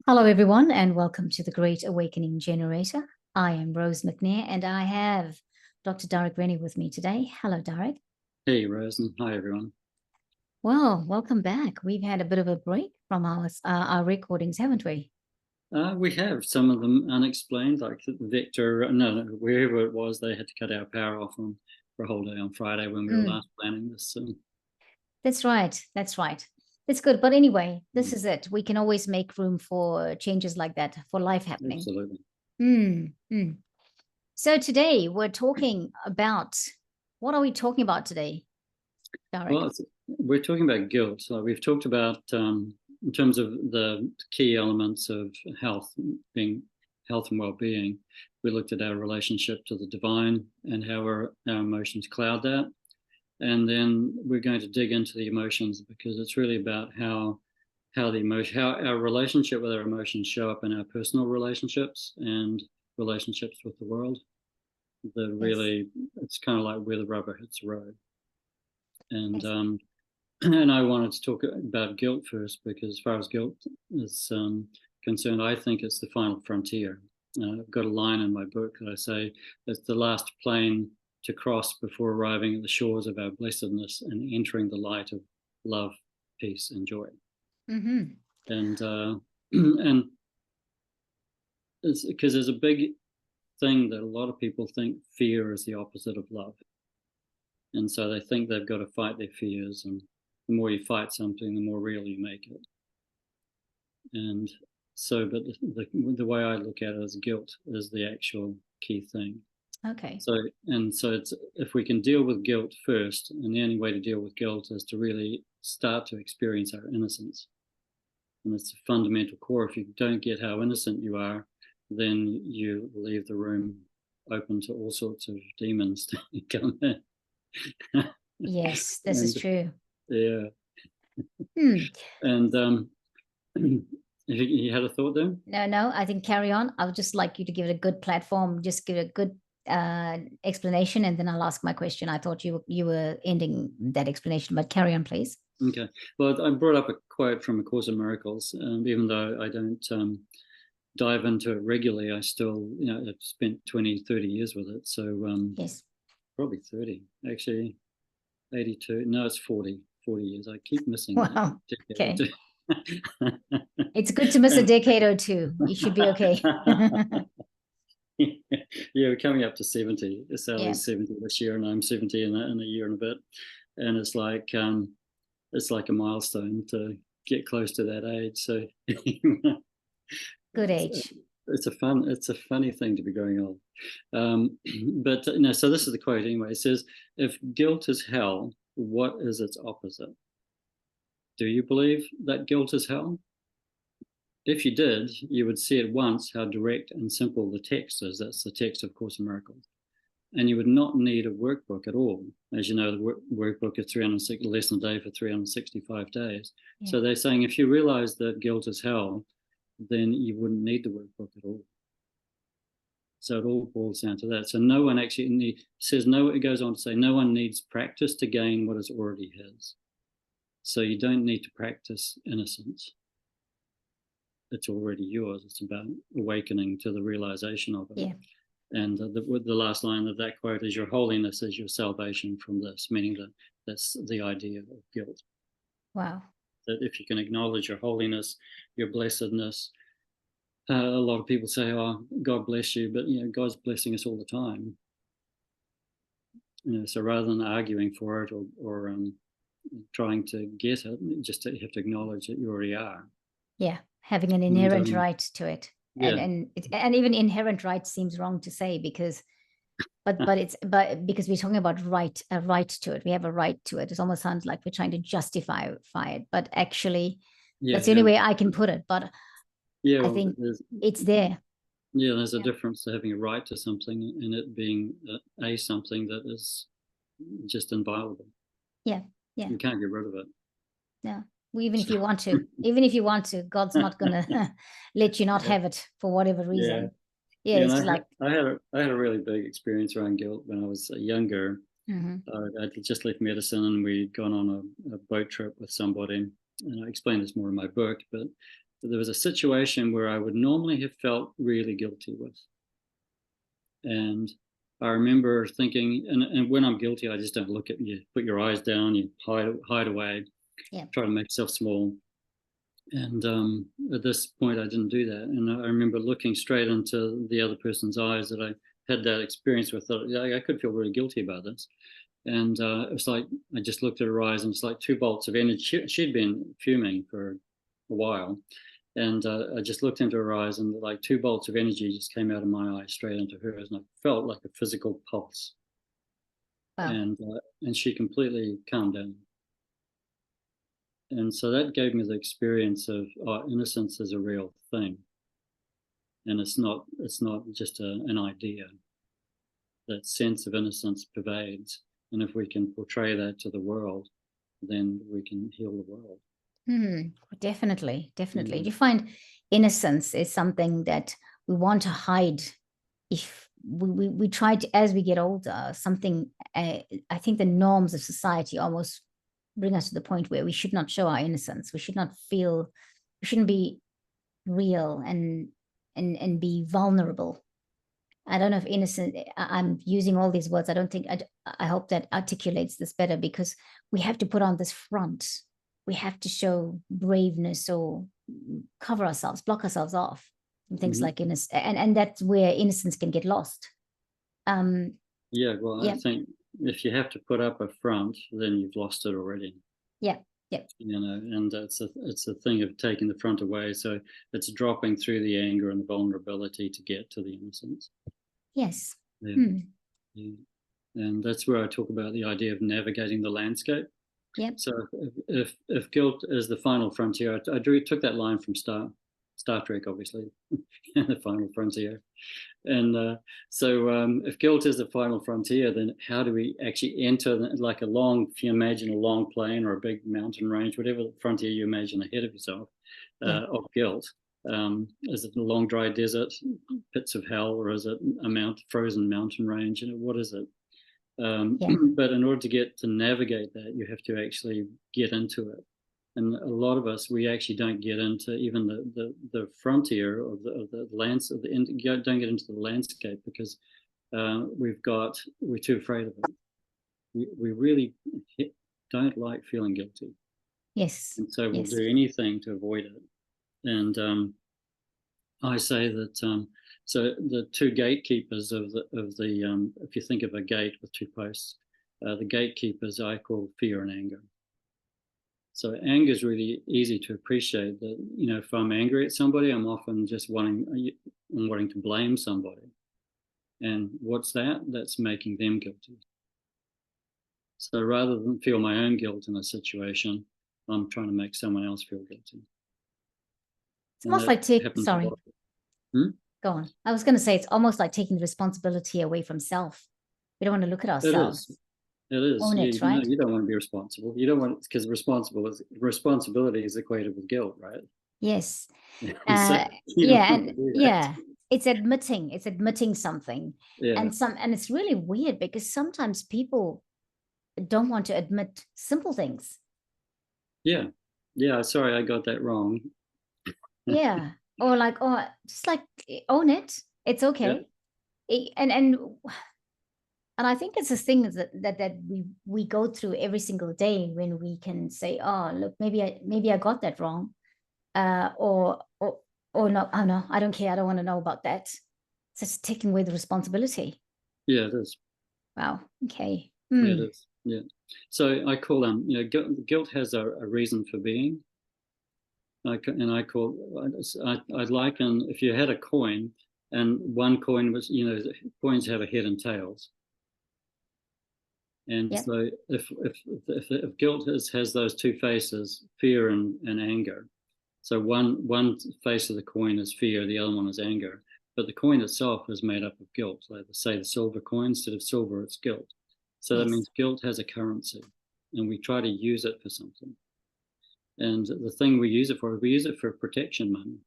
Hello, everyone, and welcome to the Great Awakening Generator. I am Rose McNair, and I have Dr. Darag with me today. Hello, Darag. Hey, Rose, and hi, everyone. Well, welcome back. We've had a bit of a break from our recordings, haven't we? We have some of them unexplained, like Victor, no, wherever it was, they had to cut our power off for a whole day on Friday when we were last planning this. So. That's right. That's right. It's good. But anyway, this is it. We can always make room for changes like that, for life happening. Absolutely. So today we're talking about, what are we talking about today, Darag? Well, we're talking about guilt. So we've talked about, in terms of the key elements of health, being health and well-being, we looked at our relationship to the divine and how our emotions cloud that. And then we're going to dig into the emotions because it's really about how our relationship with our emotions show up in our personal relationships and relationships with the world. It's kind of like where the rubber hits the road. And and I wanted to talk about guilt first because as far as guilt is concerned, I think it's the final frontier. I've got a line in my book that I say it's the last plane to cross before arriving at the shores of our blessedness and entering the light of love, peace, and joy. And and it's because there's a big thing that a lot of people think fear is the opposite of love, and so they think they've got to fight their fears, and the more you fight something, the more real you make it. And so, but the way I look at it is guilt is the actual key thing. Okay. So it's, if we can deal with guilt first, and the only way to deal with guilt is to really start to experience our innocence. And it's a fundamental core. If you don't get how innocent you are, then you leave the room open to all sorts of demons to come in. Yes, this is true. Yeah. And you had a thought there? No, I think carry on. I would just like you to give it a good platform, just give it a good explanation, and then I'll ask my question. I thought you were ending that explanation, but carry on, please. Okay. Well, I brought up a quote from A Course in Miracles, even though I don't dive into it regularly, I still, I've spent 20, 30 years with it. So yes, probably 30, actually 82. No, it's 40 years. I keep missing. Wow. Okay. It's good to miss a decade or two. You should be okay. Yeah, we're coming up to 70. Sally's 70 this year, and I'm 70 in a year and a bit. And it's like a milestone to get close to that age. So good age. It's a funny thing to be going on. But so this is the quote anyway. It says, "If guilt is hell, what is its opposite? Do you believe that guilt is hell? If you did, you would see at once how direct and simple the text is." That's the text of Course in Miracles. And you would not need a workbook at all. As you know, the workbook is less than a day for 365 days. Yeah. So they're saying if you realize that guilt is hell, then you wouldn't need the workbook at all. So it all boils down to that. So no one actually it goes on to say, no one needs practice to gain what is already his. So you don't need to practice innocence. It's already yours. It's about awakening to the realization of it. Yeah. And the last line of that quote is, "Your holiness is your salvation from this," meaning that that's the idea of guilt. Wow. That if you can acknowledge your holiness, your blessedness, a lot of people say, "Oh, God bless you," but God's blessing us all the time. So rather than arguing for it or trying to get it, you have to acknowledge that you already are. Yeah, having an inherent right to it. Yeah. And even inherent right seems wrong to say because because we're talking about a right to it. We have a right to it. It almost sounds like we're trying to justify it, but actually that's the only way I can put it. But I think it's there. Yeah, there's a difference to having a right to something and it being something that is just inviolable. Yeah. You can't get rid of it. No. Even if you want to, God's not gonna let you not have it for whatever reason. Yeah, it's like I had a really big experience around guilt when I was younger. I just left medicine and we'd gone on a boat trip with somebody, and I explain this more in my book. But there was a situation where I would normally have felt really guilty with. And I remember thinking, and when I'm guilty, I just don't look at you. Put your eyes down, you hide away, try to make yourself small. And at this point, I didn't do that. And I remember looking straight into the other person's eyes that I had that experience with. I could feel really guilty about this. And it was like, I just looked at her eyes, and it's like 2 bolts of energy. She'd been fuming for a while. And I just looked into her eyes, and like 2 bolts of energy just came out of my eyes straight into hers. And I felt like a physical pulse. Wow. And she completely calmed down. And so that gave me the experience of innocence is a real thing, and it's not just an idea. That sense of innocence pervades, and if we can portray that to the world, then we can heal the world. Definitely. Do you find innocence is something that we want to hide? If we try to, as we get older, something, I think the norms of society almost bring us to the point where we should not show our innocence. We should not feel, we shouldn't be real and be vulnerable. I don't know if innocent, I'm using all these words. I don't think, I hope that articulates this better, because we have to put on this front. We have to show braveness or cover ourselves, block ourselves off, and things like innocence. And that's where innocence can get lost. I think if you have to put up a front, then you've lost it already. Yeah. And it's a thing of taking the front away. So it's dropping through the anger and the vulnerability to get to the innocence. Yes. And that's where I talk about the idea of navigating the landscape. Yep. So if guilt is the final frontier, I took that line from Star Trek, obviously, the final frontier. And so if guilt is the final frontier, then how do we actually enter, like if you imagine a long plain or a big mountain range, whatever frontier you imagine ahead of yourself, of guilt. Is it a long dry desert, pits of hell, or is it a frozen mountain range? What is it? But in order to navigate that, you have to actually get into it. And a lot of us, we actually don't get into even the frontier of the don't get into the landscape because we're too afraid of it. We really don't like feeling guilty. Yes. And so we'll do anything to avoid it. And I say that so the 2 gatekeepers of the if you think of a gate with 2 posts, the gatekeepers I call fear and anger. So anger is really easy to appreciate. That if I'm angry at somebody, I'm often just wanting to blame somebody, and what's that? That's making them guilty. So rather than feel my own guilt in a situation, I'm trying to make someone else feel guilty. It's almost like sorry. Go on. I was going to say it's almost like taking responsibility away from self. We don't want to look at ourselves. It is. Own it, right? You don't want to be responsible. You don't want, because responsibility is equated with guilt, right? Yes. So it's admitting something. Yeah. And it's really weird because sometimes people don't want to admit simple things. Yeah. Sorry, I got that wrong. Yeah. Or just like own it. It's okay. And I think it's a thing that we go through every single day when we can say, oh, look, maybe I got that wrong. Or no, oh no, I don't care. I don't want to know about that. It's just taking away the responsibility. Yeah, it is. Wow. Okay. Yeah, it is. Yeah. So I call them, guilt has a reason for being. I'd liken, if you had a coin and one coin was, coins have a head and tails. And so if guilt has those 2 faces, fear and anger. So one face of the coin is fear, the other one is anger. But the coin itself is made up of guilt. Like say the silver coin, instead of silver, it's guilt. So that means guilt has a currency, and we try to use it for something. And the thing we use it for protection money.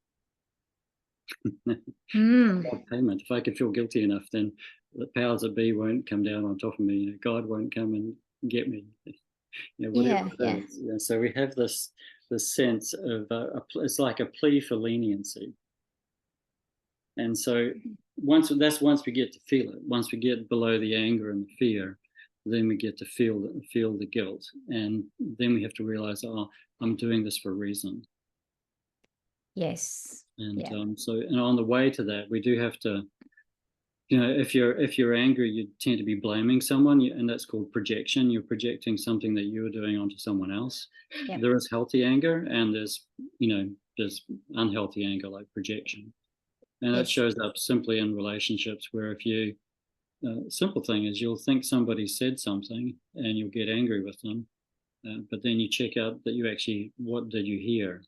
Payment. If I can feel guilty enough, then the powers that be won't come down on top of me. God won't come and get me. Whatever it is. So we have this the sense of it's like a plea for leniency. And so once we get to feel it, once we get below the anger and the fear, then we get to feel the guilt, and then we have to realize, oh, I'm doing this for a reason. Yes. And yeah. And on the way to that, we do have to, if you're angry, you tend to be blaming someone, and that's called projection. You're projecting something that you are doing onto someone else. Yep. There is healthy anger, and there's unhealthy anger, like projection. And that shows up simply in relationships, where if you, simple thing is, you'll think somebody said something and you'll get angry with them, but then you check out that you actually, what did you hear?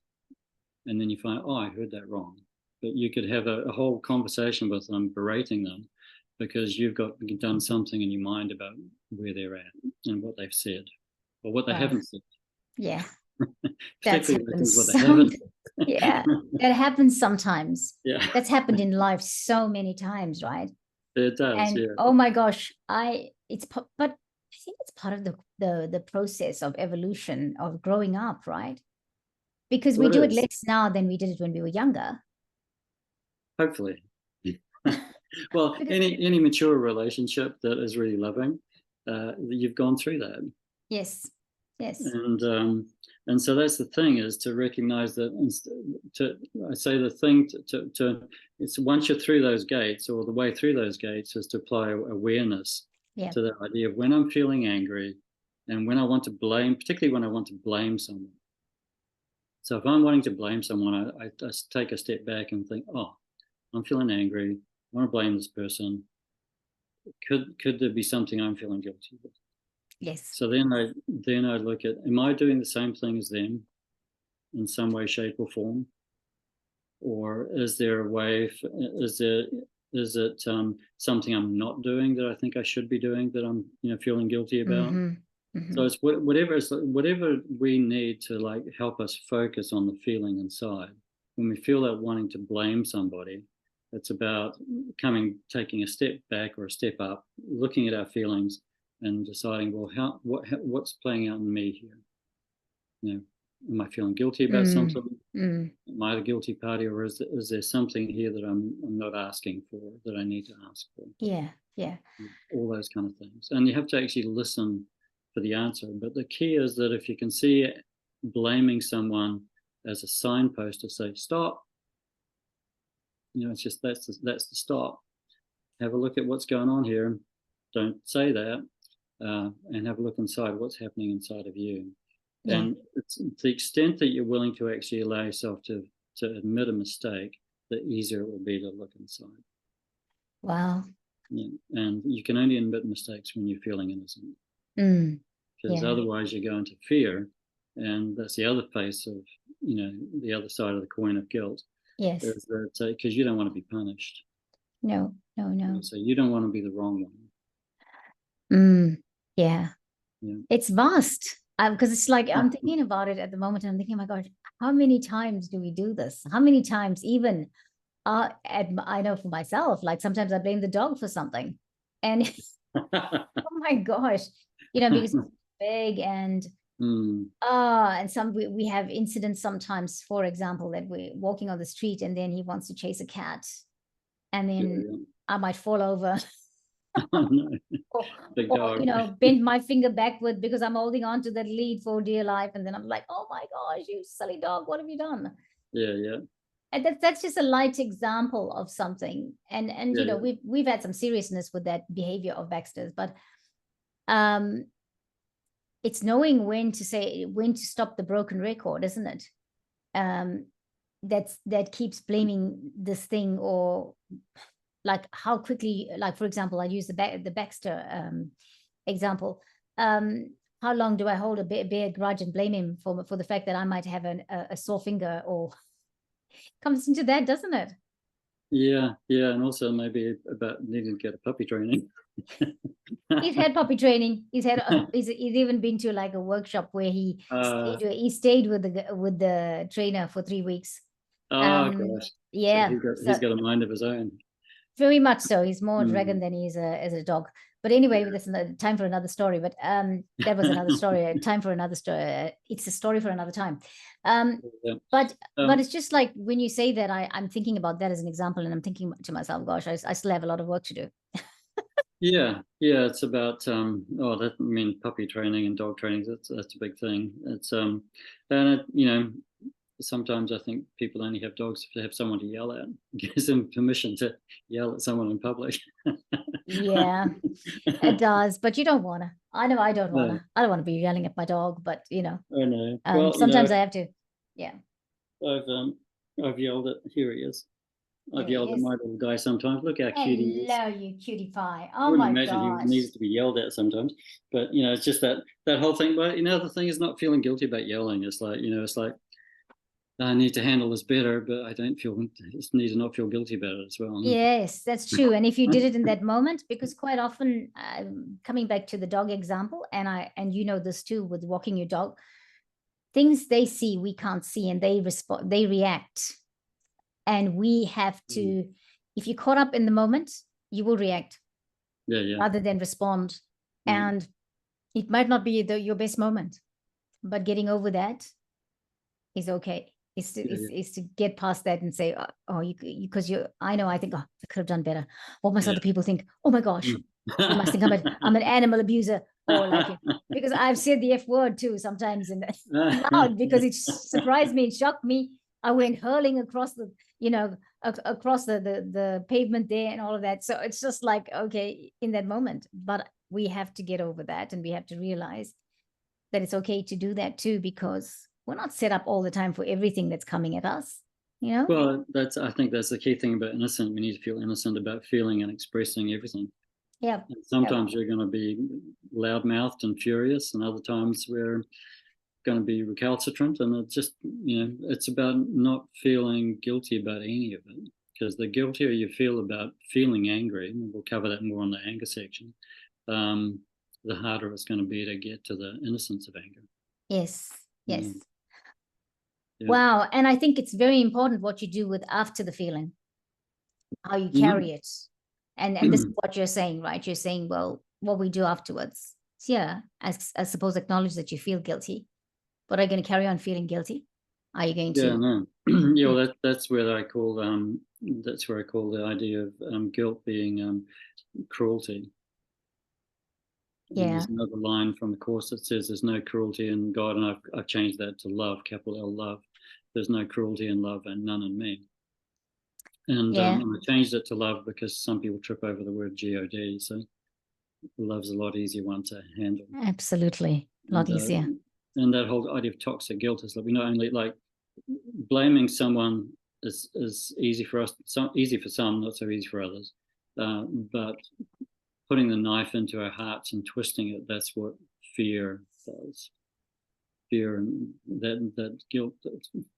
And then you find, oh, I heard that wrong. But you could have a whole conversation with them, berating them, because you've done something in your mind about where they're at and what they've said, or what they haven't said. Yeah. That's what they haven't. Yeah, that happens sometimes. Yeah, that's happened in life so many times, right? It does. And yeah. Oh my gosh, but I think it's part of the process of evolution, of growing up, right? Because we do it less now than we did it when we were younger. Hopefully. Well, any mature relationship that is really loving, you've gone through that. Yes. And so that's the thing, is to recognize that. I say the thing it's once you're through those gates, or the way through those gates, is to apply awareness to the idea of when I'm feeling angry, and when I want to blame, particularly when I want to blame someone. So if I'm wanting to blame someone, I just take a step back and think, oh, I'm feeling angry. I want to blame this person. Could there be something I'm feeling guilty with? Yes. So then I look at, am I doing the same thing as them in some way, shape, or form? Or is there a way? Is it something I'm not doing that I think I should be doing, that I'm feeling guilty about? So it's whatever we need to help us focus on the feeling inside. When we feel that wanting to blame somebody, it's about taking a step back or a step up, looking at our feelings and deciding, well, what's playing out in me here? Am I feeling guilty about something? Am I the guilty party, or is there something here that I'm not asking for, that I need to ask for? Yeah. All those kind of things. And you have to actually listen for the answer. But the key is that if you can see blaming someone as a signpost to say, stop, it's just that's the stop. Have a look at what's going on here. Don't say that. And have a look inside, what's happening inside of you. Yeah. And it's to the extent that you're willing to actually allow yourself to admit a mistake, the easier it will be to look inside. Wow. Yeah. And you can only admit mistakes when you're feeling innocent. Because otherwise you go into fear, and that's the other face of, the other side of the coin of guilt. Yes. Is that because you don't want to be punished. No. So you don't want to be the wrong one. Yeah. It's vast, because it's like, I'm thinking about it at the moment, and I'm thinking, oh my God, how many times do we do this? How many times, even I know for myself, like sometimes I blame the dog for something, and oh my gosh, because it's big, and and we have incidents sometimes, for example, that we're walking on the street and then he wants to chase a cat, and then I might fall over. or bend my finger backward because I'm holding on to that lead for dear life, and then I'm like, oh my gosh, you silly dog, what have you done? And that's just a light example of something, and we've had some seriousness with that behavior of Baxter's, but it's knowing when to stop the broken record, isn't it? That keeps blaming this thing, or like how quickly, like for example, I use the Baxter example. How long do I hold a bare grudge and blame him for the fact that I might have a sore finger, or comes into that, doesn't it? Yeah, and also maybe about needing to get a puppy training. He's had puppy training. He's even been to like a workshop where he stayed with the trainer for 3 weeks. Oh gosh. Yeah, so he's got a mind of his own. Very much so. He's more a dragon than he is a dog. But anyway, that's another time for another story. But that was another story. Time for another story. It's a story for another time. But it's just like when you say that, I'm thinking about that as an example, and I'm thinking to myself, gosh, I still have a lot of work to do. Yeah, it's about puppy training and dog training. That's a big thing. It's and it, sometimes I think people only have dogs to have someone to yell at, gives them permission to yell at someone in public. Yeah, it does, but you don't want to. I know I don't want to. No. I don't want to be yelling at my dog, but I know. Well, sometimes I have to. Yeah. I've yelled at. Here he is. I've There yelled he at is. my little guy sometimes. Look how cute he is. Hello, you cutie pie. I Oh wouldn't my imagine he gosh. needs to be yelled at sometimes. But it's just that whole thing. But the thing is not feeling guilty about yelling. It's like it's like I need to handle this better, but I just need to not feel guilty about it as well. Yes, that's true. And if you did it in that moment, because quite often, coming back to the dog example, and you know this too with walking your dog, things they see we can't see, and they respond, they react, and we have to. If you're caught up in the moment, you will react, rather than respond, and it might not be your best moment, but getting over that is okay. Is to get past that and say, because I know, I think, I could have done better. What must other people think? Oh my gosh, they must think I'm an animal abuser, or like because I've said the F word too sometimes, and loud, because it surprised me, it shocked me. I went hurling across the across the pavement there and all of that. So it's just like, okay, in that moment, but we have to get over that, and we have to realize that it's okay to do that too, because we're not set up all the time for everything that's coming at us, Well, I think that's the key thing about innocent. We need to feel innocent about feeling and expressing everything. Yeah. And sometimes you're going to be loudmouthed and furious, and other times we're going to be recalcitrant. And it's just, it's about not feeling guilty about any of it. Because the guiltier you feel about feeling angry, and we'll cover that more in the anger section, the harder it's going to be to get to the innocence of anger. Yes. Wow. And I think it's very important what you do with after the feeling, how you carry it. And this is what you're saying, right? You're saying, well, what we do afterwards. Yeah, I suppose acknowledge that you feel guilty, but are you going to carry on feeling guilty? Are you going to? Well, that's where I call the idea of guilt being cruelty. Yeah. There's another line from the Course that says there's no cruelty in God, and I've changed that to love, capital L, love. There's no cruelty in love, and none in me. And I changed it to love because some people trip over the word God. So love's a lot easier one to handle. Absolutely, a lot easier. And that whole idea of toxic guilt is that we not only like blaming someone is easy for us, easy for some, not so easy for others. But putting the knife into our hearts and twisting it, that's what fear does. Fear and that guilt,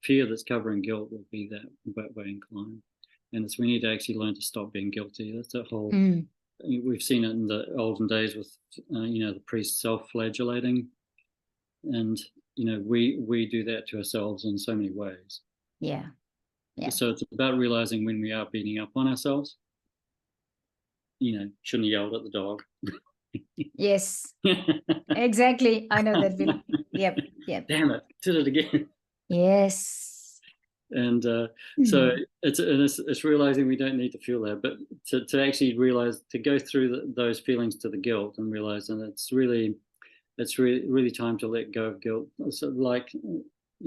fear that's covering guilt will be that way inclined. And we need to actually learn to stop being guilty. That's a whole, we've seen it in the olden days with, the priests self-flagellating. And, we do that to ourselves in so many ways. Yeah. So it's about realizing when we are beating up on ourselves, shouldn't have yelled at the dog. Yes, exactly. I know that feeling. Yep. Damn it, did it again. Yes. And so it's realizing we don't need to feel that, but to actually realize, to go through those feelings to the guilt and realize that it's really time to let go of guilt. So like,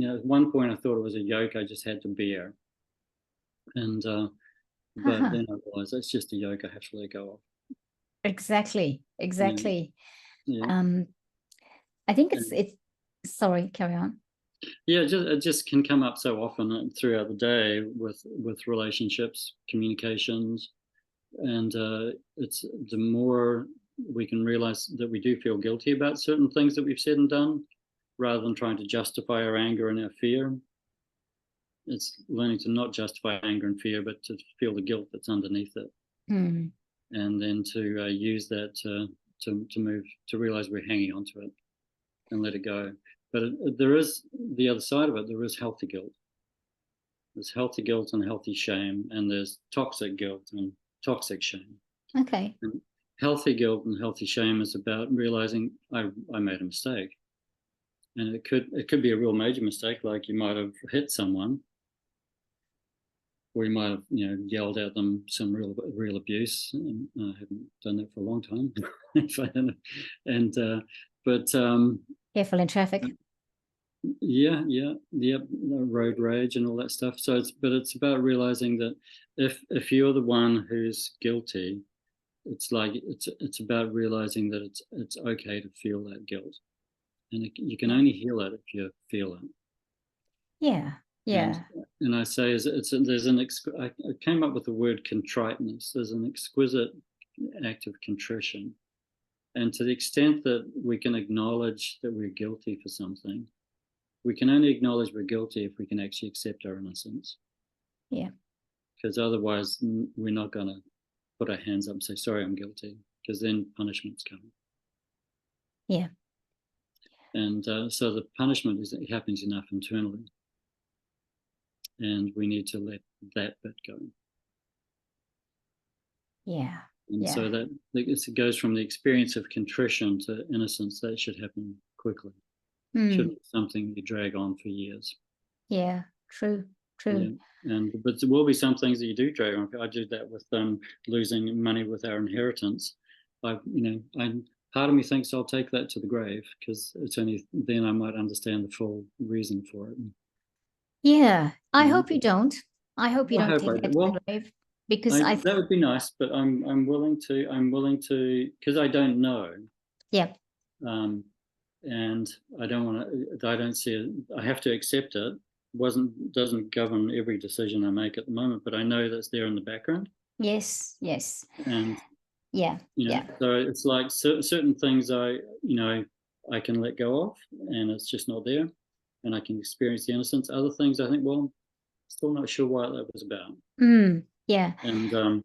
at one point I thought it was a yoke I just had to bear. And but then I realized it's just a yoke I have to let go of. Exactly. Yeah. I think it's sorry, carry on. Yeah, it just can come up so often throughout the day with relationships, communications, and it's the more we can realize that we do feel guilty about certain things that we've said and done, rather than trying to justify our anger and our fear. It's learning to not justify anger and fear, but to feel the guilt that's underneath it, and then to use that to move, to realize we're hanging on to it and let it go. But there is the other side of it. There is healthy guilt. There's healthy guilt and healthy shame, and there's toxic guilt and toxic shame. Okay. And healthy guilt and healthy shame is about realizing I made a mistake. And it could be a real major mistake, like you might have hit someone, or you might have, yelled at them some real abuse. And I haven't done that for a long time. Careful in traffic. Yeah, road rage and all that stuff. So it's about realizing that if you're the one who's guilty, it's about realizing that it's okay to feel that guilt, and you can only heal it if you feel it. Yeah. And I say I came up with the word contriteness. There's an exquisite act of contrition, and to the extent that we can acknowledge that we're guilty for something, we can only acknowledge we're guilty if we can actually accept our innocence. Yeah. Because otherwise, we're not going to put our hands up and say, sorry, I'm guilty, because then punishment's coming. Yeah. And so the punishment happens enough internally. And we need to let that bit go. Yeah. And so that it goes from the experience of contrition to innocence. That should happen quickly. Shouldn't be something you drag on for years. Yeah, true. Yeah. But there will be some things that you do drag on. I did that with losing money with our inheritance. Part of me thinks I'll take that to the grave, because it's only then I might understand the full reason for it. Yeah, I hope you don't. I hope you don't take that to the grave, because that would be nice, but I'm willing to, because I don't know. Yeah. And I don't want to. I don't see it. I have to accept it. Doesn't govern every decision I make at the moment, but I know that's there in the background. Yes. And yeah. So it's like certain things I can let go of, and it's just not there, and I can experience the innocence. Other things I think, well, still not sure what that was about. Yeah. And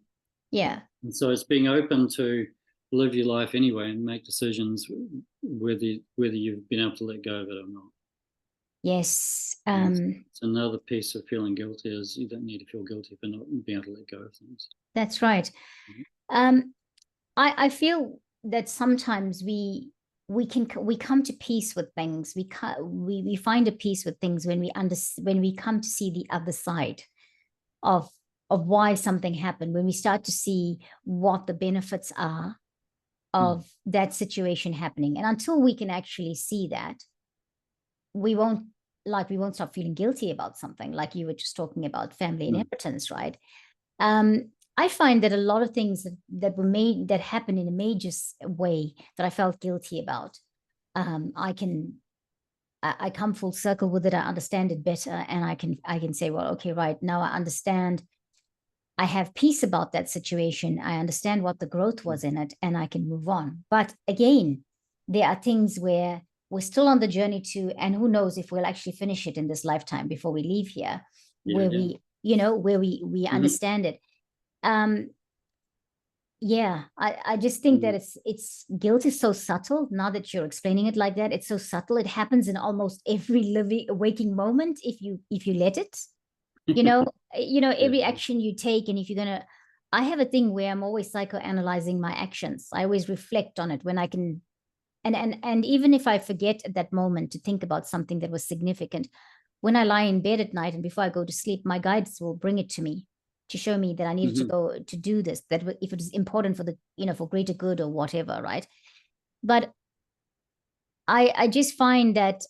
yeah. And so it's being open to live your life anyway and make decisions whether you've been able to let go of it or not. Yes. It's another piece of feeling guilty, is you don't need to feel guilty for not being able to let go of things. That's right. I feel that sometimes we come to peace with things. We find a peace with things when we come to see the other side of why something happened, when we start to see what the benefits are of that situation happening. And until we can actually see that, we won't stop feeling guilty about something, like you were just talking about family inheritance, right? I find that a lot of things that happened in a major way that I felt guilty about, I come full circle with it. I understand it better, and I can say, well, okay, right, now I understand. I have peace about that situation. I understand what the growth was in it, and I can move on. But again, there are things where we're still on the journey to, and who knows if we'll actually finish it in this lifetime before we leave here, where we understand it. I just think that it's guilt is so subtle. Now that you're explaining it like that, it's so subtle. It happens in almost every waking moment if you let it. Every action you take, and if you're gonna, I have a thing where I'm always psychoanalyzing my actions. I always reflect on it when I can, and even if I forget at that moment to think about something that was significant, when I lie in bed at night and before I go to sleep, my guides will bring it to me to show me that I needed to go to do this, that if it is important for for greater good or whatever, right? But I just find that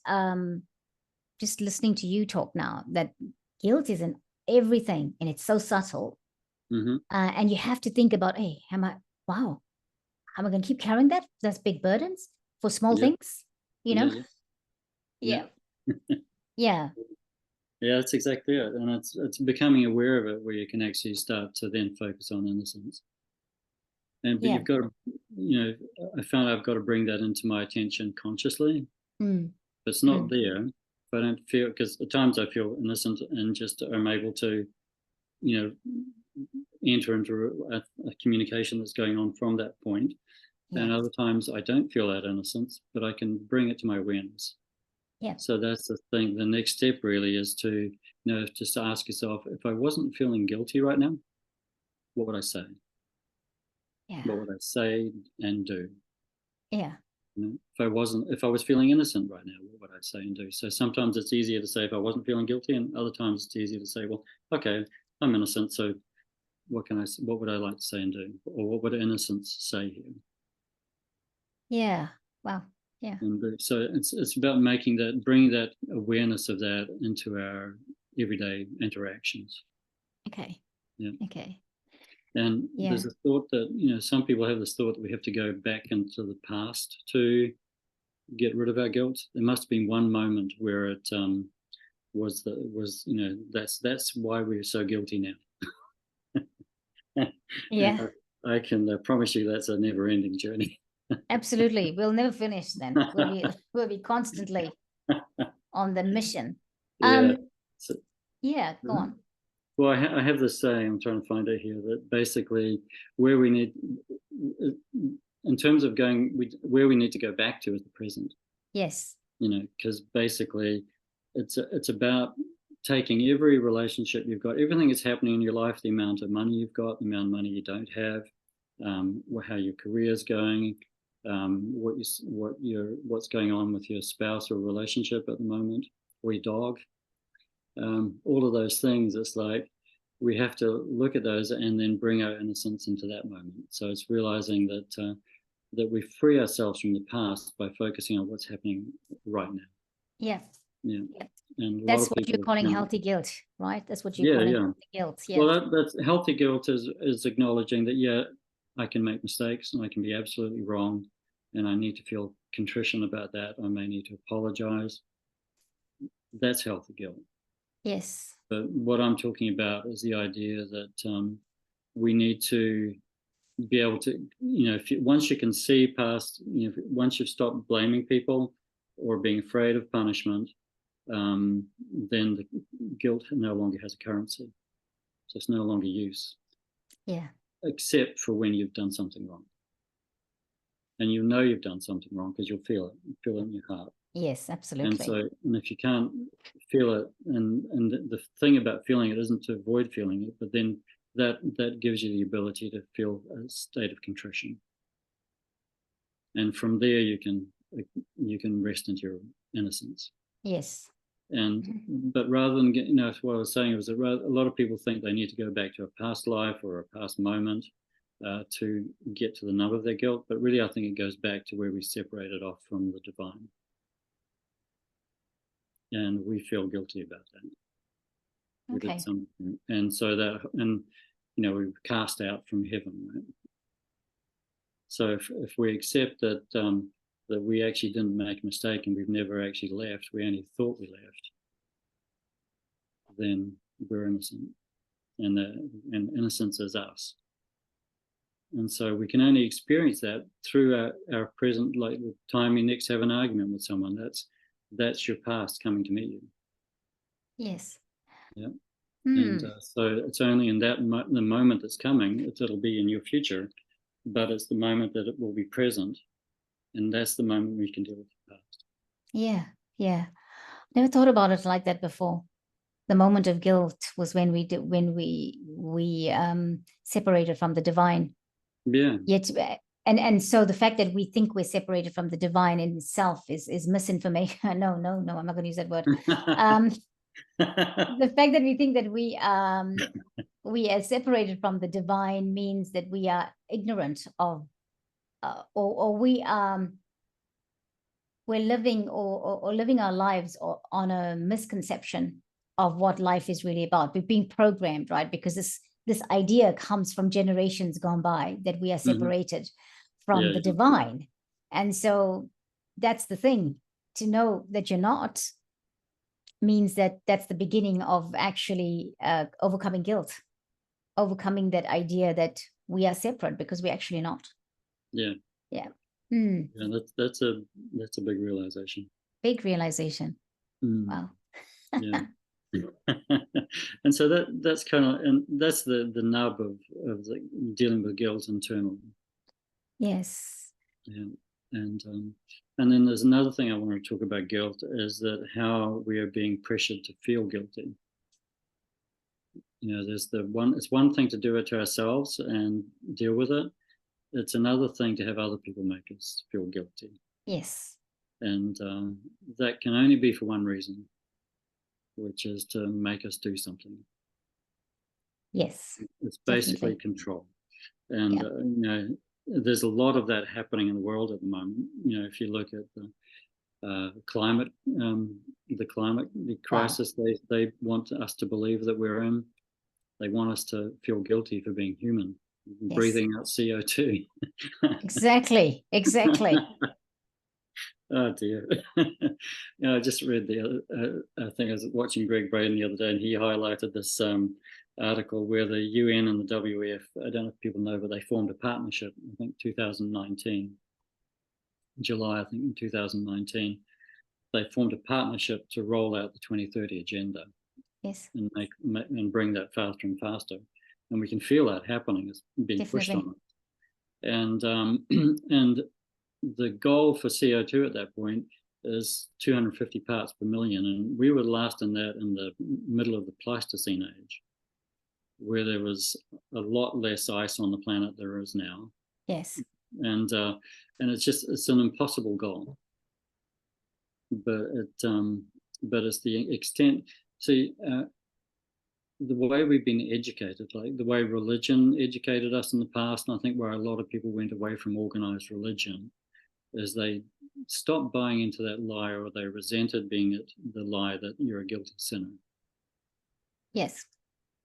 just listening to you talk now, that guilt is in everything, and it's so subtle. And you have to think about, hey, am I going to keep carrying that's big burdens for small things, Yeah. Yeah, that's exactly it. And it's becoming aware of it, where you can actually start to then focus on innocence. But you've got to, I found I've got to bring that into my attention consciously. If it's not there, if I don't feel, because at times I feel innocent and just I'm able to, enter into a communication that's going on from that point. And other times I don't feel that innocence, but I can bring it to my awareness. Yeah. So that's the thing. The next step really is to, just to ask yourself, if I wasn't feeling guilty right now, what would I say? Yeah. What would I say and do? Yeah. If I was feeling innocent right now, what would I say and do? So sometimes it's easier to say if I wasn't feeling guilty, and other times it's easier to say, well, okay, I'm innocent, so what would I like to say and do? Or what would innocence say here? Yeah. Wow. Yeah. And so it's about bringing that awareness of that into our everyday interactions. Okay. Yeah. Okay. And Yeah. there's a thought that, some people have this thought that we have to go back into the past to get rid of our guilt. There must have been one moment where it that's why we're so guilty now. Yeah. I can promise you that's a never-ending journey. Absolutely. We'll never finish then. We'll be constantly on the mission. Yeah. So, Yeah, go on. well, I have this saying, I'm trying to find it here, that basically where we need, in terms of where we need to go back to is the present. Yes. Because basically it's about taking every relationship you've got, everything that's happening in your life, the amount of money you've got, the amount of money you don't have, how your career's going, what's going on with your spouse or relationship at the moment, or your dog, all of those things. It's like we have to look at those and then bring our innocence into that moment. So it's realizing that we free ourselves from the past by focusing on what's happening right now. Yeah. Yeah. And that's what you're calling healthy guilt, right? That's what you're calling healthy guilt. Yeah. Well, that's healthy guilt is acknowledging that, I can make mistakes and I can be absolutely wrong, and I need to feel contrition about that. I may need to apologize. That's healthy guilt. Yes. But what I'm talking about is the idea that we need to be able to, once you can see past, once you've stopped blaming people or being afraid of punishment, then the guilt no longer has a currency. So it's no longer use. Yeah. Except for when you've done something wrong. And you've done something wrong because you'll feel it. You feel it in your heart. Yes, absolutely. And if you can't feel it, and the thing about feeling it isn't to avoid feeling it, but then that gives you the ability to feel a state of contrition. And from there you can rest into your innocence. Yes. But rather than what I was saying was that a lot of people think they need to go back to a past life or a past moment to get to the nub of their guilt. But really, I think it goes back to where we separated off from the divine, and we feel guilty about that. We did something, and so we were cast out from heaven, right? So if we accept that that we actually didn't make a mistake and we've never actually left, we only thought we left, then we're innocent, and innocence is us. And so we can only experience that through our present, like the time you next have an argument with someone. That's your past coming to meet you. Yes. Yeah. And so it's only in the moment that's coming, it'll be in your future, but it's the moment that it will be present. And that's the moment we can deal with the past. Yeah. Yeah. Never thought about it like that before. The moment of guilt was when we separated from the divine. Yeah. Yet, and so the fact that we think we're separated from the divine in itself is misinformation. No, I'm not going to use that word. The fact that we think that we are separated from the divine means that we are ignorant of, or we're living or living our lives on a misconception of what life is really about. We're being programmed, right? Because this idea comes from generations gone by that we are separated from the divine. And so that's the thing. To know that you're not means that that's the beginning of actually overcoming guilt, overcoming that idea that we are separate, because we're actually not. Yeah. Yeah. Yeah, that's a big realization. Big realization. Wow. Yeah. And so that's kind of, and that's the nub of dealing with guilt internally. Yes. Yeah. And then there's another thing I want to talk about guilt, is that how we are being pressured to feel guilty. There's it's one thing to do it to ourselves and deal with it, it's another thing to have other people make us feel guilty. Yes. And that can only be for one reason, which is to make us do something. Yes. It's basically definitely. control. And, there's a lot of that happening in the world at the moment. If you look at the climate crisis, they want us to believe that we're in. They want us to feel guilty for being human, breathing out CO2. Exactly. Oh dear. I just read I think I was watching Greg Braden the other day, and he highlighted this article where the UN and the WEF, I don't know if people know, but they formed a partnership, I think 2019, July, I think in 2019. They formed a partnership to roll out the 2030 agenda. Yes. And bring that faster and faster. And we can feel that happening. It's being pushed on us. And and the goal for CO2 at that point is 250 parts per million. And we were last in that in the middle of the Pleistocene age, where there was a lot less ice on the planet than there is now. Yes. And it's an impossible goal. But it's the extent. See, the way we've been educated, like the way religion educated us in the past, and I think where a lot of people went away from organized religion, is they stopped buying into that lie, or they resented the lie that you're a guilty sinner. Yes.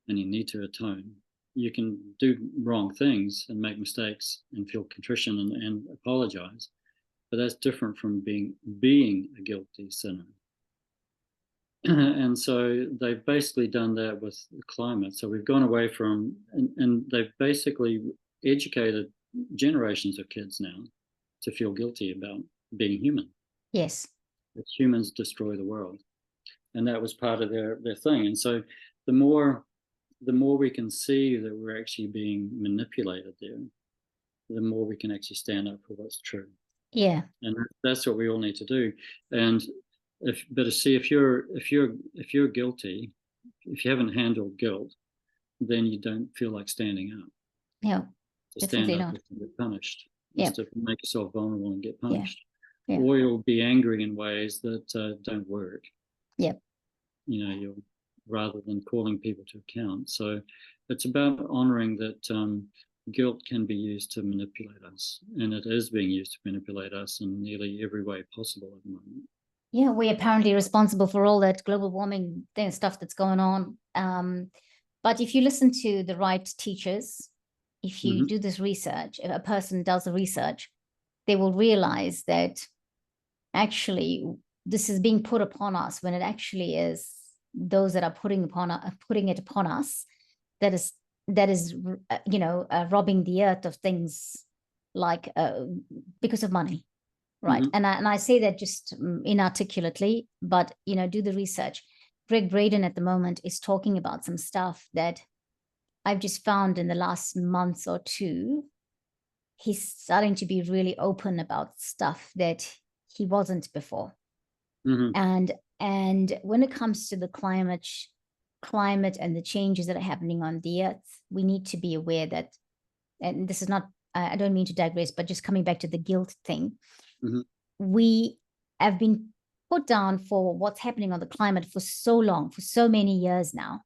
And you need to atone. You can do wrong things and make mistakes and feel contrition and apologize, but that's different from being a guilty sinner. And so they've basically done that with the climate. So we've gone away from, and they've basically educated generations of kids now to feel guilty about being human. Yes. That humans destroy the world. And that was part of their thing. And so the more we can see that we're actually being manipulated there, the more we can actually stand up for what's true. Yeah. And that's what we all need to do. And if you're guilty, if you haven't handled guilt, then you don't feel like standing up. No, to stand up is to get punished. Yeah. Is to make yourself vulnerable and get punished. Yeah. Or you'll be angry in ways that don't work. Yep. You'll rather than calling people to account. So it's about honoring that guilt can be used to manipulate us, and it is being used to manipulate us in nearly every way possible at the moment. Yeah, we're apparently responsible for all that global warming stuff that's going on. But if you listen to the right teachers, if you do this research, if a person does the research, they will realize that actually this is being put upon us when it actually is those that are putting it upon us that is robbing the earth of things like because of money. Right. And I say that just inarticulately, but, do the research. Greg Braden at the moment is talking about some stuff that I've just found in the last month or two. He's starting to be really open about stuff that he wasn't before. And when it comes to the climate and the changes that are happening on the earth, we need to be aware that, and this is not, I don't mean to digress, but just coming back to the guilt thing, we have been put down for what's happening on the climate for so long, for so many years now.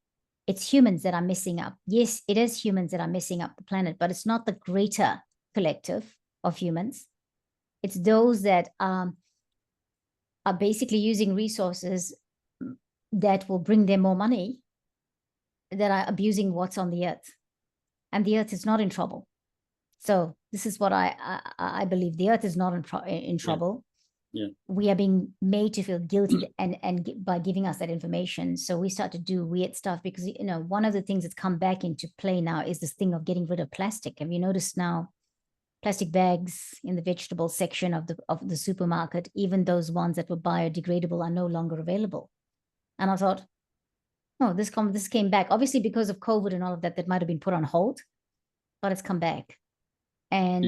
It's humans that are messing up. Yes, it is humans that are messing up the planet, but it's not the greater collective of humans. It's those that are basically using resources that will bring them more money, that are abusing what's on the earth. And the earth is not in trouble. So this is what I believe. The earth is not in trouble. Yeah. We are being made to feel guilty and by giving us that information. So we start to do weird stuff because, one of the things that's come back into play now is this thing of getting rid of plastic. Have you noticed now plastic bags in the vegetable section of the supermarket, even those ones that were biodegradable are no longer available? And I thought, oh, this came back. Obviously because of COVID and all of that might have been put on hold, but it's come back. And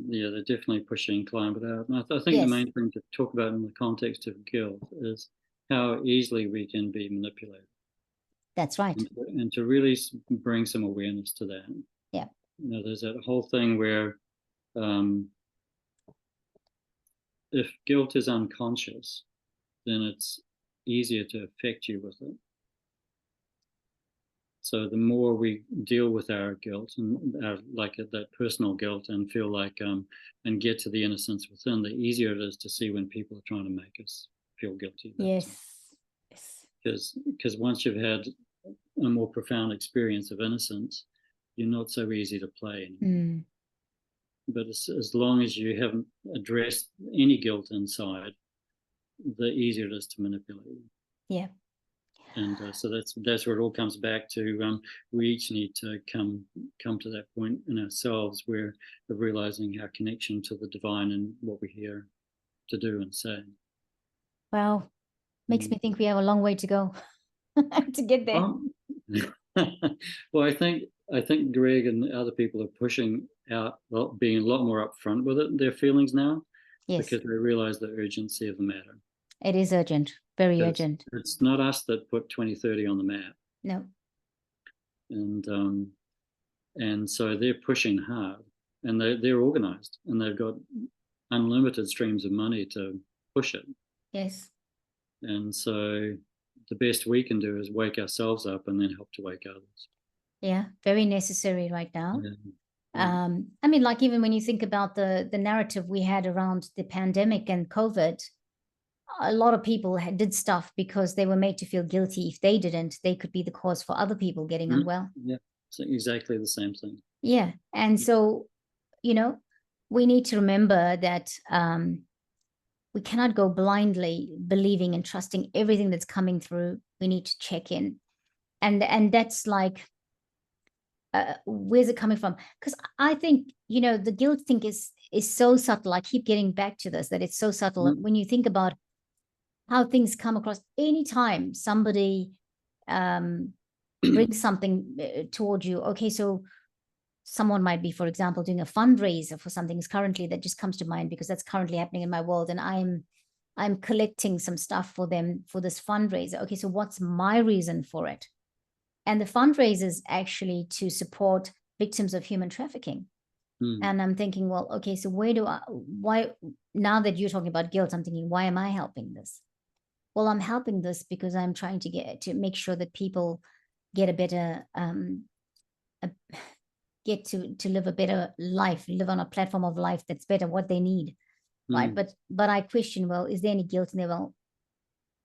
yeah, they're definitely pushing climate out. And I think the main thing to talk about in the context of guilt is how easily we can be manipulated. That's right. And to really bring some awareness to that. Yeah. There's that whole thing where if guilt is unconscious, then it's easier to affect you with it. So the more we deal with our guilt and that personal guilt and feel like and get to the innocence within, the easier it is to see when people are trying to make us feel guilty. Yes. Because once you've had a more profound experience of innocence, you're not so easy to play anymore. But as long as you haven't addressed any guilt inside, the easier it is to manipulate you. Yeah. And so that's where it all comes back to. We each need to come to that point in ourselves where of realizing our connection to the divine and what we're here to do and say. Wow, makes me think we have a long way to go to get there. Well, I think Greg and other people are pushing out, being a lot more upfront with it, their feelings now, yes, because they realize the urgency of the matter. It is urgent, very urgent. It's not us that put 2030 on the map. No. And so they're pushing hard, and they're organized, and they've got unlimited streams of money to push it. Yes. And so the best we can do is wake ourselves up and then help to wake others. Yeah, very necessary right now. Yeah. I mean, like even when you think about the narrative we had around the pandemic and COVID, a lot of people did stuff because they were made to feel guilty. If they didn't, they could be the cause for other people getting unwell. Yeah, it's exactly the same thing. Yeah. And so, we need to remember that we cannot go blindly believing and trusting everything that's coming through. We need to check in. And that's like, where's it coming from? Because I think, the guilt thing is so subtle. I keep getting back to this, that it's so subtle. When you think about how things come across, anytime somebody brings something toward you. Okay, so someone might be, for example, doing a fundraiser for something is currently, that just comes to mind because that's currently happening in my world, and I'm collecting some stuff for them for this fundraiser. Okay, so what's my reason for it? And the fundraiser is actually to support victims of human trafficking. And I'm thinking, well, okay, so why, now that you're talking about guilt, I'm thinking, why am I helping this? Well, I'm helping this because I'm trying to make sure that people get a better, get to live a better life, live on a platform of life that's better, what they need, right? But I question, well, is there any guilt in there? Well,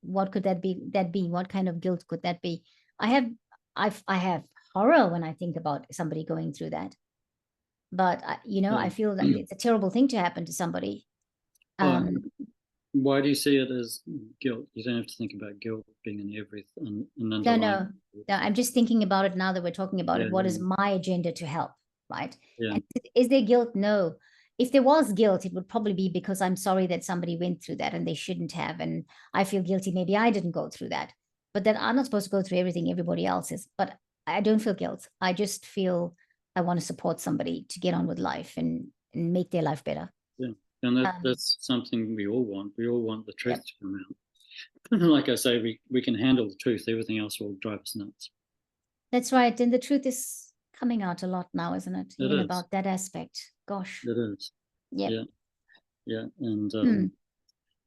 what could that be? What kind of guilt could that be? I have horror when I think about somebody going through that. But I feel like it's a terrible thing to happen to somebody. Why do you see it as guilt? You don't have to think about guilt being in everything. No, I'm just thinking about it now that we're talking about it. What is my agenda to help, right? Yeah. And is there guilt? No. If there was guilt, it would probably be because I'm sorry that somebody went through that and they shouldn't have, and I feel guilty. Maybe I didn't go through that, but then I'm not supposed to go through everything everybody else is. But I don't feel guilt. I just feel I want to support somebody to get on with life and make their life better. Yeah. And that's something we all want. We all want the truth to come out. Like I say, we can handle the truth. Everything else will drive us nuts. That's right. And the truth is coming out a lot now, isn't it? Even about that aspect. Gosh. It is. Yeah. Yeah. And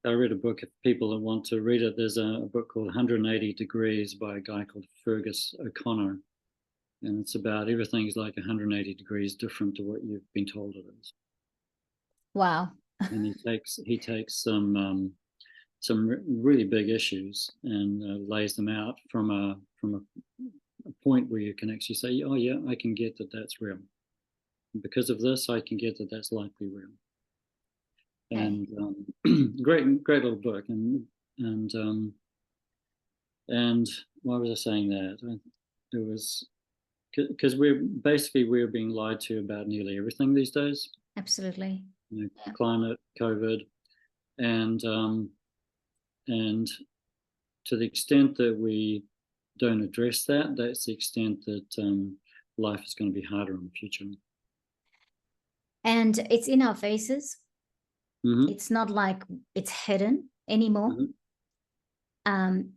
I read a book. If people that want to read it, there's a book called 180 Degrees by a guy called Fergus O'Connor. And it's about everything's like 180 degrees different to what you've been told it is. Wow. And he takes some really big issues and lays them out from a point where you can actually say, oh yeah, I can get that that's real. And because of this, I can get that that's likely real. And great little book. And why was I saying that? It was because we're being lied to about nearly everything these days. Absolutely. Climate, COVID, and to the extent that we don't address that, that's the extent that life is going to be harder in the future. And it's in our faces. It's not like it's hidden anymore.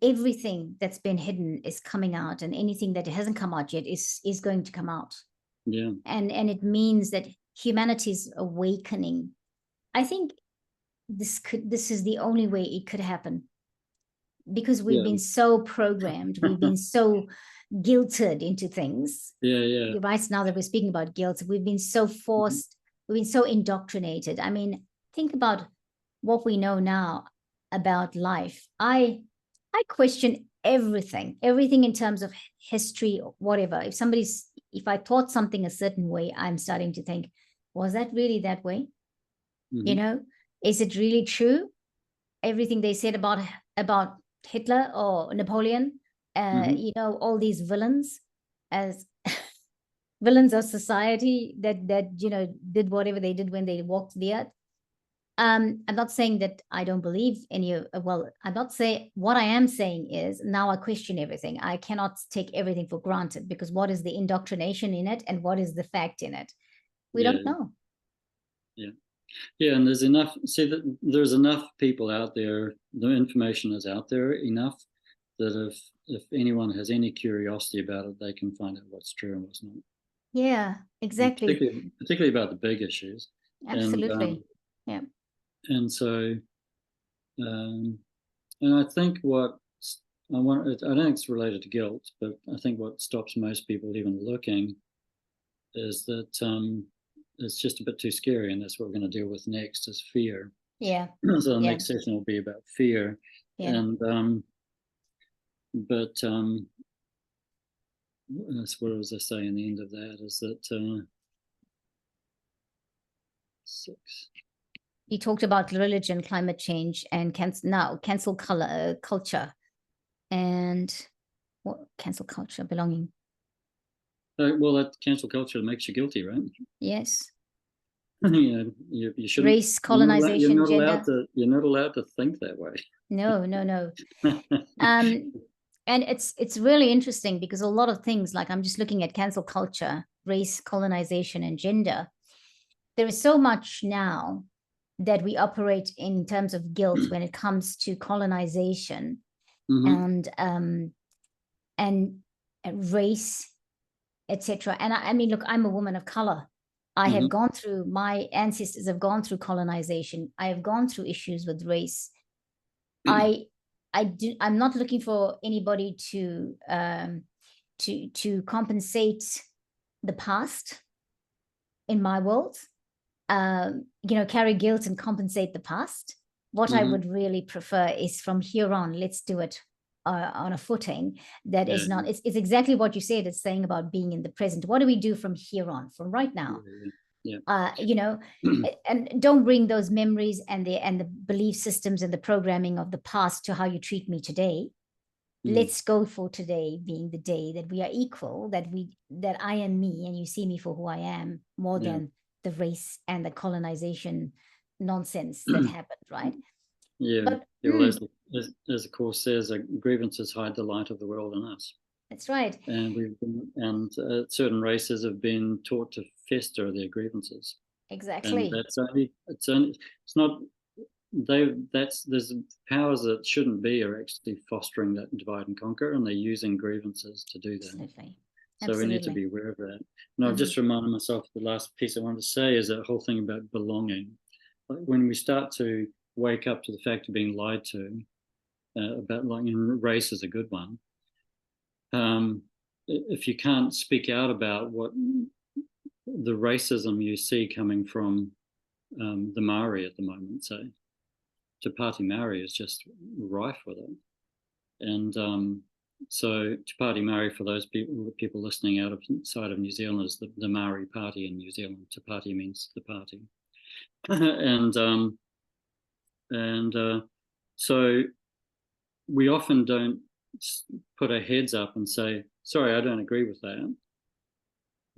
Everything that's been hidden is coming out, and anything that hasn't come out yet is going to come out. Yeah. And it means that humanity's awakening, I think this is the only way it could happen, because we've been so programmed, we've been so guilted into things. Right now that we're speaking about guilt, we've been so forced, we've been so indoctrinated. I mean, think about what we know now about life. I question everything in terms of history or whatever. If I thought something a certain way, I'm starting to think, was that really that way? You know, is it really true? Everything they said about Hitler or Napoleon, you know, all these villains as villains of society that you know did whatever they did when they walked the earth. I'm not saying that I don't believe any of, well, I'm not saying, what I am saying is now I question everything. I cannot take everything for granted, because what is the indoctrination in it and what is the fact in it? We don't know. Yeah, and there's enough, there's enough people out there, the information is out there enough that if anyone has any curiosity about it, they can find out what's true and what's not. Yeah, exactly. Particularly about the big issues. Absolutely. And so, and I think I don't think it's related to guilt, but I think what stops most people even looking is that it's just a bit too scary, and that's what we're going to deal with next is fear. Yeah. So the next session will be about fear. And but that's what was I saying? The end of that is that 6. You talked about religion, climate change, and cancel culture, and what cancel culture, belonging. Well, that cancel culture makes you guilty, right? Yes. You shouldn't. Race, colonization, gender. You're not allowed to think that way. No. And it's really interesting, because a lot of things, like I'm just looking at cancel culture, race, colonization, and gender. There is so much now that we operate in terms of guilt when it comes to colonization and race, etc. And I mean, look, I'm a woman of color. I have gone through, my ancestors have gone through colonization. I have gone through issues with race. I'm not looking for anybody to compensate the past in my world. You know, carry guilt and compensate the past. What I would really prefer is, from here on, let's do it on a footing that is not, it's exactly what you said. It's saying about being in the present. What do we do from here on, from right now? You know, and don't bring those memories and the belief systems and the programming of the past to how you treat me today. Let's go for today being the day that we are equal, that I am me and you see me for who I am, more than the race and the colonization nonsense that happened, right? But, well, as the course says, grievances hide the light of the world in us. That's right. And certain races have been taught to fester their grievances. Exactly. And there's powers that shouldn't be are actually fostering that divide and conquer, and they're using grievances to do that. Absolutely. So we need to be aware of that. And I've just reminded myself, the last piece I wanted to say is that whole thing about belonging. Like when we start to wake up to the fact of being lied to about, like, race is a good one. If you can't speak out about what the racism you see coming from the Maori at the moment, say, Te Pāti Maori is just rife with it. And so Te Pāti Maori, for those people listening outside of New Zealand, is the Maori party in New Zealand. Te Pāti means the party. and so we often don't put our heads up and say, sorry, I don't agree with that,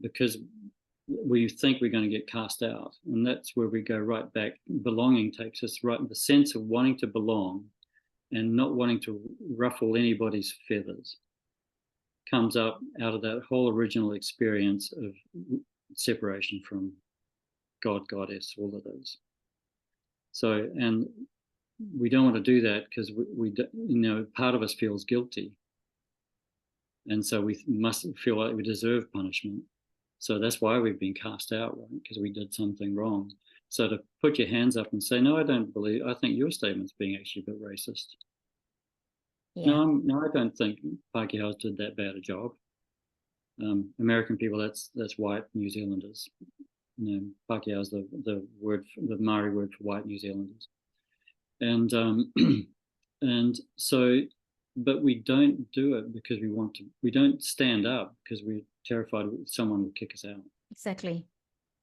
because we think we're going to get cast out. And that's where we go right back. Belonging takes us right, the sense of wanting to belong and not wanting to ruffle anybody's feathers comes up out of that whole original experience of separation from God, Goddess, all of those. So, and we don't want to do that because we part of us feels guilty. And so we must feel like we deserve punishment. So that's why we've been cast out, right? Because we did something wrong. So to put your hands up and say, no, I don't believe, I think your statement's being actually a bit racist. Yeah. No, I don't think Pākehās did that bad a job. American people, that's white New Zealanders. Pākehās, the Maori word for white New Zealanders. And and so, but we don't do it because we don't stand up because we're terrified someone will kick us out. Exactly.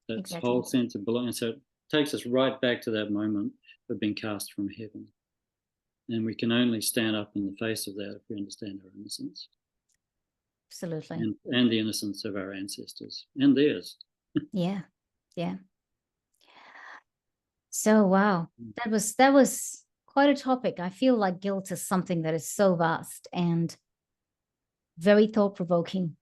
That whole sense of belonging. So it takes us right back to that moment of being cast from heaven. And we can only stand up in the face of that if we understand our innocence. Absolutely. And the innocence of our ancestors and theirs. Yeah. Yeah. So, wow, that was quite a topic. I feel like guilt is something that is so vast and very thought-provoking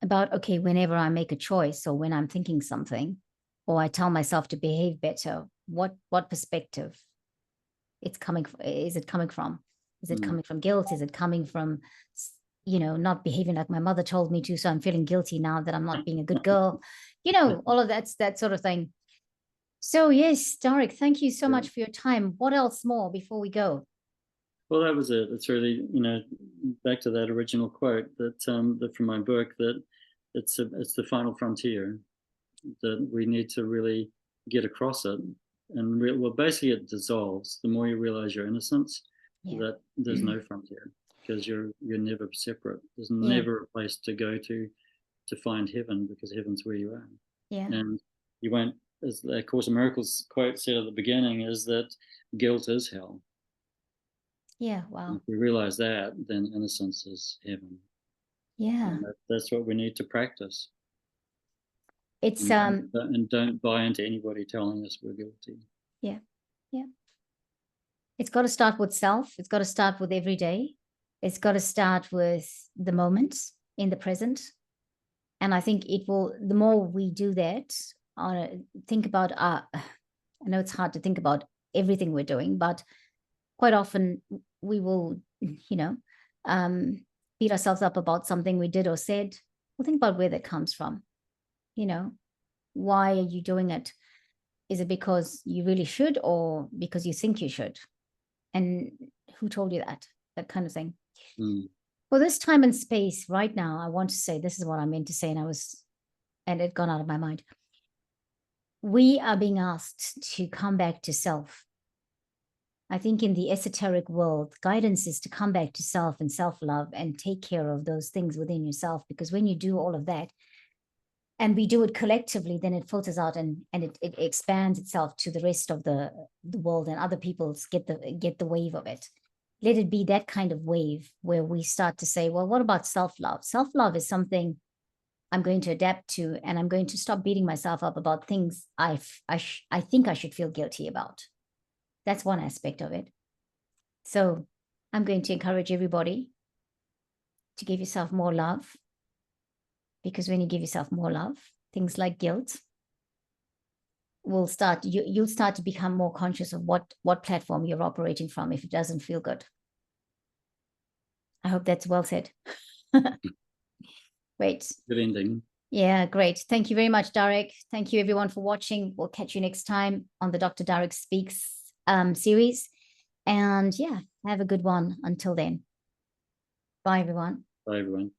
about, okay, whenever I make a choice or when I'm thinking something, or I tell myself to behave better, what perspective is it coming from? Is it coming from guilt? Is it coming from, not behaving like my mother told me to, so I'm feeling guilty now that I'm not being a good girl? All of that sort of thing. So yes, Darag, thank you so much for your time. What else more before we go? Well, that was it. It's really, back to that original quote that from my book, that it's the final frontier, that we need to really get across it. And well, basically it dissolves. The more you realize your innocence, that there's no frontier, because you're never separate. There's never a place to go to find heaven, because heaven's where you are. Yeah. And you won't, as the Course in Miracles quote said at the beginning, is that guilt is hell. Yeah, wow. And if we realize that, then innocence is heaven. Yeah. And that's what we need to practice. It's and don't buy into anybody telling us we're guilty. Yeah. Yeah. It's got to start with self. It's got to start with every day. It's got to start with the moment in the present. And I think it will, the more we do that, think about, I know it's hard to think about everything we're doing, but quite often we will, beat ourselves up about something we did or said. Well, think about where that comes from. Why are you doing it? Is it because you really should, or because you think you should? And who told you that? That kind of thing. For this time and space right now, I want to say, this is what I meant to say, and it gone out of my mind. We are being asked to come back to self. I think in the esoteric world, guidance is to come back to self and self-love and take care of those things within yourself, because when you do all of that, and we do it collectively, then it filters out and it expands itself to the rest of the world, and other people get the wave of it. Let it be that kind of wave where we start to say, well, what about self-love? Self-love is something I'm going to adapt to, and I'm going to stop beating myself up about things I think I should feel guilty about. That's one aspect of it. So I'm going to encourage everybody to give yourself more love, because when you give yourself more love, things like guilt will start, you'll start to become more conscious of what platform you're operating from if it doesn't feel good. I hope that's well said. Great. Good ending. Yeah, great. Thank you very much, Darag. Thank you everyone for watching. We'll catch you next time on the Dr. Darag Speaks series. And yeah, have a good one until then. Bye, everyone. Bye, everyone.